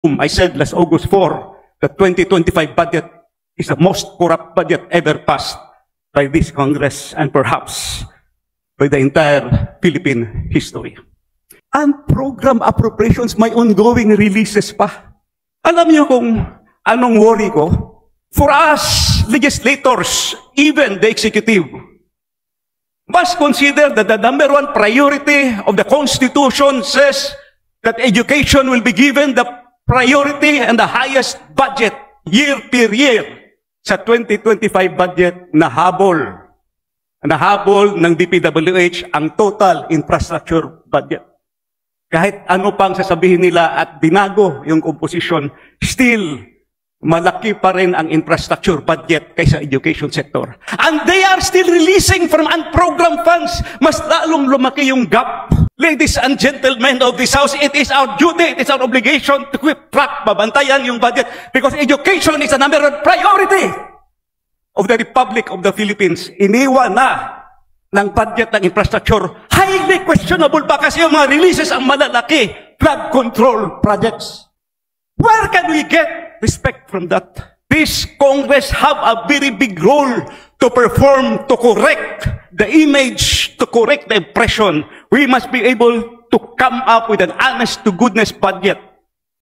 I said last August 4, the 2025 budget is the most corrupt budget ever passed by this Congress and perhaps by the entire Philippine history. And program appropriations, may ongoing releases pa. Alam niyo kung anong worry ko? For us, legislators, even the executive, must consider that the number one priority of the Constitution says that education will be given the priority and the highest budget year per year. Sa 2025 budget, nahabol ng DPWH ang total infrastructure budget. Kahit ano pang sasabihin nila at binago yung composition, still, malaki pa rin ang infrastructure budget kaysa education sector. And they are still releasing from unprogrammed funds. Mas lalong lumaki yung gap. Ladies and gentlemen of this House, it is our duty, it is our obligation to keep track, mabantayan yung budget, because education is the number one priority of the Republic of the Philippines. Iniwan na ng budget ng infrastructure. Highly questionable pa kasi yung mga releases ang malalaki. Flood control projects. Where can we get respect from that? This Congress have a very big role to perform, to correct the image, to correct the impression. We must be able to come up with an honest to goodness budget